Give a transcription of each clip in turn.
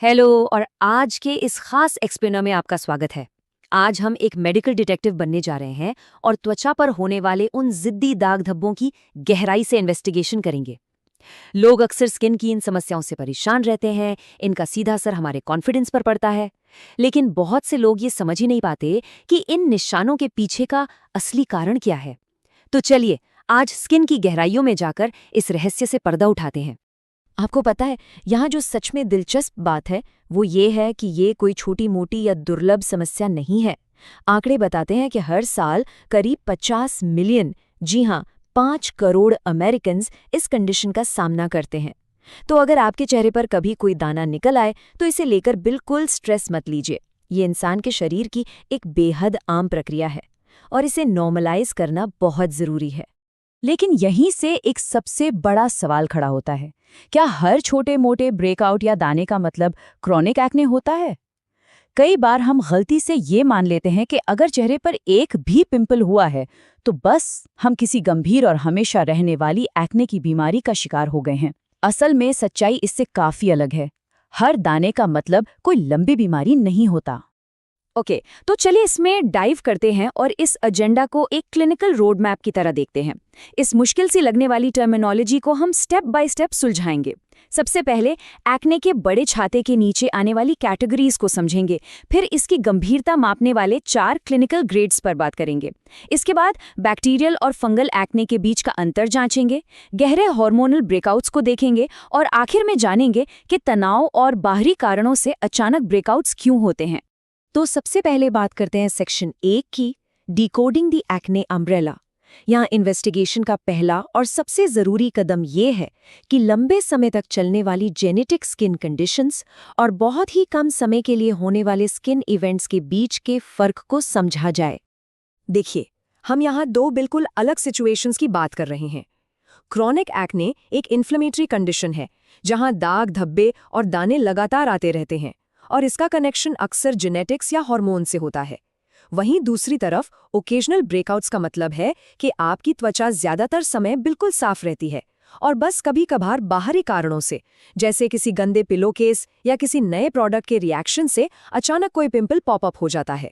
Hello और आज के इस खास एक्सप्लेनर में आपका स्वागत है। आज हम एक मेडिकल डिटेक्टिव बनने जा रहे हैं और त्वचा पर होने वाले उन जिद्दी दाग धब्बों की गहराई से इन्वेस्टिगेशन करेंगे। लोग अक्सर स्किन की इन समस्याओं से परेशान रहते हैं, इनका सीधा असर हमारे कॉन्फिडेंस पर पड़ता है। लेकिन बहुत से लोग ये समझ ही नहीं पाते कि इन निशानों के पीछे का असली कारण क्या है। तो चलिए आज स्किन की गहराइयों में जाकर इस रहस्य से पर्दा उठाते हैं। आपको पता है, यहाँ जो सच में दिलचस्प बात है वो ये है कि ये कोई छोटी मोटी या दुर्लभ समस्या नहीं है। आंकड़े बताते हैं कि हर साल करीब 50 मिलियन, जी हाँ 5 करोड़ अमेरिकन्स इस कंडीशन का सामना करते हैं। तो अगर आपके चेहरे पर कभी कोई दाना निकल आए तो इसे लेकर बिल्कुल स्ट्रेस मत लीजिए। ये इंसान के शरीर की एक बेहद आम प्रक्रिया है और इसे नॉर्मलाइज करना बहुत ज़रूरी है। लेकिन यहीं से एक सबसे बड़ा सवाल खड़ा होता है, क्या हर छोटे मोटे ब्रेकआउट या दाने का मतलब क्रॉनिक एक्ने होता है? कई बार हम गलती से ये मान लेते हैं कि अगर चेहरे पर एक भी पिंपल हुआ है तो बस हम किसी गंभीर और हमेशा रहने वाली एक्ने की बीमारी का शिकार हो गए हैं। असल में सच्चाई इससे काफी अलग है। हर दाने का मतलब कोई लंबी बीमारी नहीं होता। ओके, तो चलिए इसमें डाइव करते हैं और इस एजेंडा को एक क्लिनिकल रोड मैप की तरह देखते हैं। इस मुश्किल सी लगने वाली टर्मिनोलॉजी को हम स्टेप बाय स्टेप सुलझाएंगे। सबसे पहले एक्ने के बड़े छाते के नीचे आने वाली कैटेगरीज को समझेंगे, फिर इसकी गंभीरता मापने वाले 4 क्लिनिकल ग्रेड्स पर बात करेंगे। इसके बाद बैक्टीरियल और फंगल एक्ने के बीच का अंतर जांचेंगे, गहरे हार्मोनल ब्रेकआउट्स को देखेंगे और आखिर में जानेंगे कि तनाव और बाहरी कारणों से अचानक ब्रेकआउट्स क्यों होते हैं। तो सबसे पहले बात करते हैं सेक्शन 1 की, डिकोडिंग द एक्ने अम्ब्रेला। यहाँ इन्वेस्टिगेशन का पहला और सबसे ज़रूरी कदम ये है कि लंबे समय तक चलने वाली जेनेटिक स्किन कंडीशंस और बहुत ही कम समय के लिए होने वाले स्किन इवेंट्स के बीच के फ़र्क को समझा जाए। देखिए, हम यहाँ 2 बिल्कुल अलग सिचुएशंस की बात कर रहे हैं। क्रॉनिक एक्ने एक इन्फ्लेमेटरी कंडीशन है जहाँ दाग धब्बे और दाने लगातार आते रहते हैं और इसका कनेक्शन अक्सर जेनेटिक्स या हार्मोन से होता है। वहीं दूसरी तरफ ओकेजनल ब्रेकआउट्स का मतलब है कि आपकी त्वचा ज्यादातर समय बिल्कुल साफ रहती है और बस कभी कभार बाहरी कारणों से, जैसे किसी गंदे पिलो केस या किसी नए प्रोडक्ट के रिएक्शन से अचानक कोई पिंपल पॉपअप हो जाता है।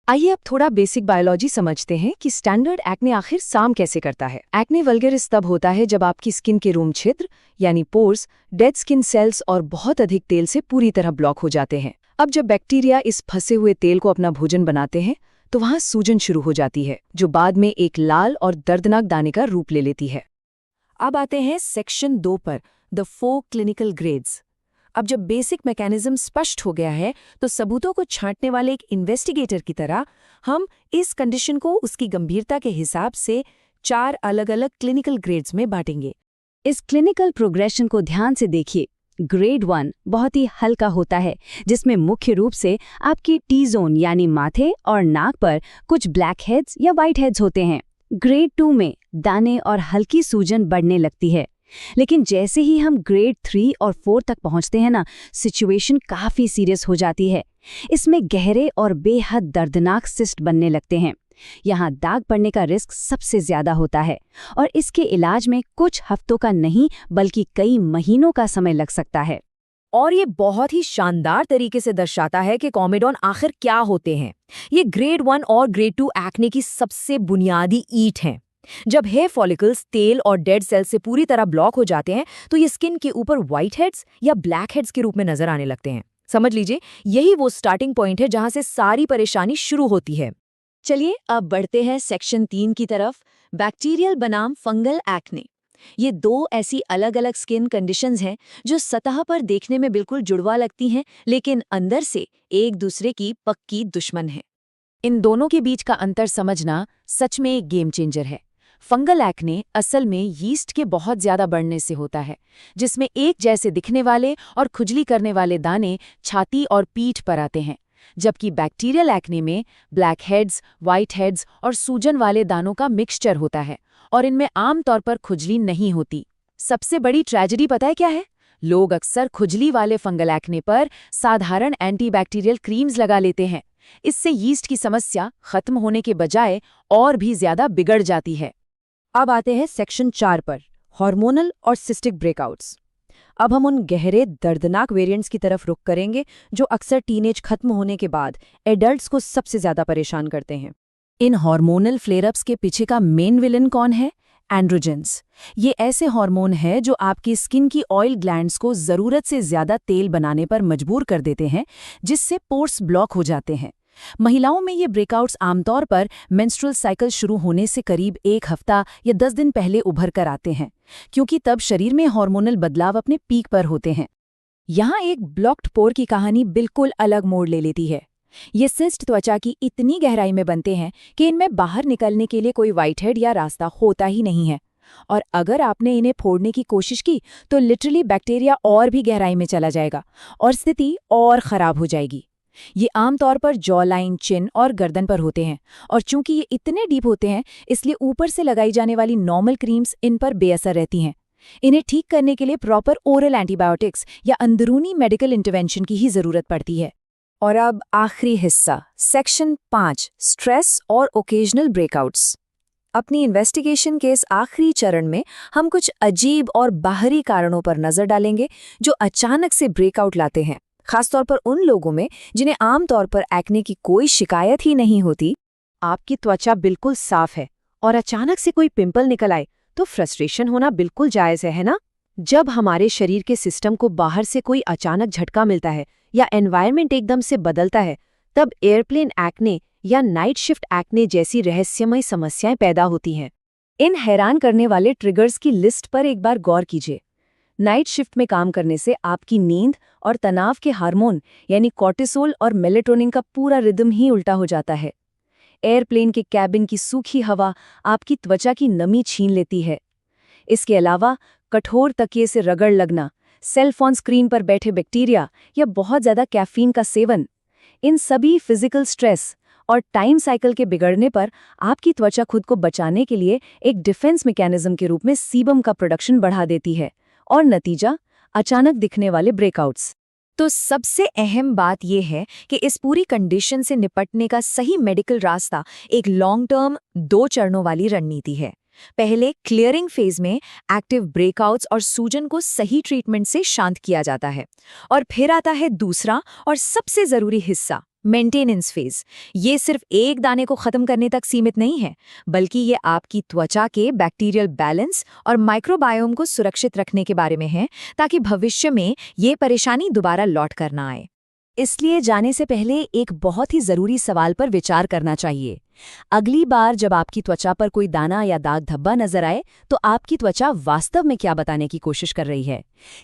आइए अब थोड़ा बेसिक बायोलॉजी समझते हैं कि स्टैंडर्ड एक्ने आखिर काम कैसे करता है। एक्ने वल्गैरिस तब होता है जब आपकी स्किन के रोम छिद्र यानी पोर्स डेड स्किन सेल्स और बहुत अधिक तेल से पूरी तरह ब्लॉक हो जाते हैं। अब जब बैक्टीरिया इस फंसे हुए तेल को अपना भोजन बनाते हैं तो वहां सूजन शुरू हो जाती है, जो बाद में एक लाल और दर्दनाक दाने का रूप ले लेती है। अब आते हैं सेक्शन 2 पर, द 4 क्लिनिकल ग्रेड्स। अब जब बेसिक मैकेनिज्म स्पष्ट हो गया है तो सबूतों को छांटने वाले एक इन्वेस्टिगेटर की तरह हम इस कंडीशन को उसकी गंभीरता के हिसाब से 4 अलग अलग क्लिनिकल ग्रेड्स में बांटेंगे। इस क्लिनिकल प्रोग्रेशन को ध्यान से देखिए। ग्रेड 1 बहुत ही हल्का होता है, जिसमें मुख्य रूप से आपकी टी जोन यानी माथे और नाक पर कुछ ब्लैक हेड्स या वाइट हेड्स होते हैं। ग्रेड 2 में दाने और हल्की सूजन बढ़ने लगती है। लेकिन जैसे ही हम ग्रेड 3 और 4 तक पहुंचते हैं ना, सिचुएशन काफी सीरियस हो जाती है। इसमें गहरे और बेहद दर्दनाक सिस्ट बनने लगते हैं। यहाँ दाग पड़ने का रिस्क सबसे ज्यादा होता है और इसके इलाज में कुछ हफ्तों का नहीं बल्कि कई महीनों का समय लग सकता है। और ये बहुत ही शानदार तरीके से दर्शाता है कि कॉमेडॉन आखिर क्या होते हैं। ये ग्रेड 1 और ग्रेड 2 एक्ने की सबसे बुनियादी ईंट हैं। जब हेयर फॉलिकल्स तेल और डेड सेल से पूरी तरह ब्लॉक हो जाते हैं तो ये स्किन के ऊपर व्हाइट हेड्स या ब्लैक हेड्स के रूप में नजर आने लगते हैं। समझ लीजिए, यही वो स्टार्टिंग पॉइंट है जहां से सारी परेशानी शुरू होती है। चलिए अब बढ़ते हैं सेक्शन 3 की तरफ, बैक्टीरियल बनाम फंगल एक्ने। ये 2 ऐसी अलग अलग स्किन कंडीशंस हैं जो सतह पर देखने में बिल्कुल जुड़वा लगती हैं, लेकिन अंदर से एक दूसरे की पक्की दुश्मन है। इन दोनों के बीच का अंतर समझना सच में एक गेम चेंजर है। फंगल एक्ने असल में यीस्ट के बहुत ज्यादा बढ़ने से होता है, जिसमें एक जैसे दिखने वाले और खुजली करने वाले दाने छाती और पीठ पर आते हैं, जबकि बैक्टीरियल एक्ने में ब्लैक हेड्स, वाइट हेड्स और सूजन वाले दानों का मिक्सचर होता है और इनमें आमतौर पर खुजली नहीं होती। सबसे बड़ी ट्रेजेडी पता है क्या है? लोग अक्सर खुजली वाले फंगल एक्ने पर साधारण एंटीबैक्टीरियल क्रीम्स लगा लेते हैं। इससे यीस्ट की समस्या खत्म होने के बजाय और भी ज्यादा बिगड़ जाती है। अब आते हैं सेक्शन 4 पर, हार्मोनल और सिस्टिक ब्रेकआउट्स। अब हम उन गहरे दर्दनाक वेरिएंट्स की तरफ रुख करेंगे जो अक्सर टीनेज खत्म होने के बाद एडल्ट्स को सबसे ज्यादा परेशान करते हैं। इन हार्मोनल फ्लेयरअप्स के पीछे का मेन विलन कौन है? एंड्रोजेंस। ये ऐसे हार्मोन है जो आपकी स्किन की ऑयल ग्लैंड्स को जरूरत से ज्यादा तेल बनाने पर मजबूर कर देते हैं, जिससे पोर्स ब्लॉक हो जाते हैं। महिलाओं में ये ब्रेकआउट्स आमतौर पर मेंस्ट्रुअल साइकिल शुरू होने से करीब 1 हफ्ता या 10 दिन पहले उभर कर आते हैं, क्योंकि तब शरीर में हार्मोनल बदलाव अपने पीक पर होते हैं। यहाँ एक ब्लॉक्ड पोर की कहानी बिल्कुल अलग मोड़ ले लेती है। ये सिस्ट त्वचा की इतनी गहराई में बनते हैं कि इनमें बाहर निकलने के लिए कोई व्हाइटहेड या रास्ता होता ही नहीं है, और अगर आपने इन्हें फोड़ने की कोशिश की तो लिटरली बैक्टीरिया और भी गहराई में चला जाएगा और स्थिति और खराब हो जाएगी। ये आमतौर पर जॉ लाइन, चिन और गर्दन पर होते हैं, और चूंकि ये इतने डीप होते हैं इसलिए ऊपर से लगाई जाने वाली नॉर्मल क्रीम्स इन पर बेअसर रहती हैं। इन्हें ठीक करने के लिए प्रॉपर ओरल एंटीबायोटिक्स या अंदरूनी मेडिकल इंटरवेंशन की ही जरूरत पड़ती है। और अब आखिरी हिस्सा, सेक्शन 5, स्ट्रेस और ओकेजनल ब्रेकआउट्स। अपनी इन्वेस्टिगेशन के इस आखिरी चरण में हम कुछ अजीब और बाहरी कारणों पर नजर डालेंगे जो अचानक से ब्रेकआउट लाते हैं, खासतौर पर उन लोगों में जिन्हें आमतौर पर एक्ने की कोई शिकायत ही नहीं होती। आपकी त्वचा बिल्कुल साफ है और अचानक से कोई पिंपल निकल आए तो फ्रस्ट्रेशन होना बिल्कुल जायज है ना? जब हमारे शरीर के सिस्टम को बाहर से कोई अचानक झटका मिलता है या एनवायरनमेंट एकदम से बदलता है, तब एयरप्लेन एक्ने या नाइट शिफ्ट एक्ने जैसी रहस्यमय समस्याएं पैदा होती हैं। इन हैरान करने वाले ट्रिगर्स की लिस्ट पर एक बार गौर कीजिए। नाइट शिफ्ट में काम करने से आपकी नींद और तनाव के हार्मोन यानी कॉर्टिसोल और मेलेटोनिन का पूरा रिदम ही उल्टा हो जाता है। एयरप्लेन के कैबिन की सूखी हवा आपकी त्वचा की नमी छीन लेती है। इसके अलावा कठोर तकिए से रगड़ लगना, सेल फोन स्क्रीन पर बैठे बैक्टीरिया या बहुत ज़्यादा कैफीन का सेवन, इन सभी फिजिकल स्ट्रेस और टाइम साइकिल के बिगड़ने पर आपकी त्वचा खुद को बचाने के लिए एक डिफेंस मैकेनिज्म के रूप में सीबम का प्रोडक्शन बढ़ा देती है, और नतीजा अचानक दिखने वाले ब्रेकआउट्स। तो सबसे अहम बात यह है कि इस पूरी कंडीशन से निपटने का सही मेडिकल रास्ता एक लॉन्ग टर्म 2 चरणों वाली रणनीति है। पहले क्लियरिंग फेज में एक्टिव ब्रेकआउट्स और सूजन को सही ट्रीटमेंट से शांत किया जाता है, और फिर आता है दूसरा और सबसे जरूरी हिस्सा, मेंटेनेंस फेज। ये सिर्फ एक दाने को खत्म करने तक सीमित नहीं है, बल्कि ये आपकी त्वचा के बैक्टीरियल बैलेंस और माइक्रोबायोम को सुरक्षित रखने के बारे में है, ताकि भविष्य में ये परेशानी दोबारा लौट कर ना आए। इसलिए जाने से पहले एक बहुत ही जरूरी सवाल पर विचार करना चाहिए। अगली बार जब आपकी त्वचा पर कोई दाना या दाग धब्बा नजर आए तो आपकी त्वचा वास्तव में क्या बताने की कोशिश कर रही है?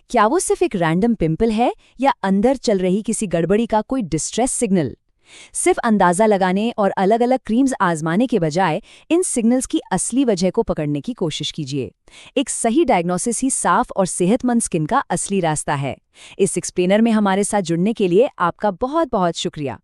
क्या वो सिर्फ एक रैंडम पिंपल है या अंदर चल रही किसी गड़बड़ी का कोई डिस्ट्रेस सिग्नल? सिर्फ अंदाजा लगाने और अलग अलग क्रीम्स आजमाने के बजाय इन सिग्नल्स की असली वजह को पकड़ने की कोशिश कीजिए। एक सही डायग्नोसिस ही साफ और सेहतमंद स्किन का असली रास्ता है। इस एक्सप्लेनर में हमारे साथ जुड़ने के लिए आपका बहुत बहुत शुक्रिया।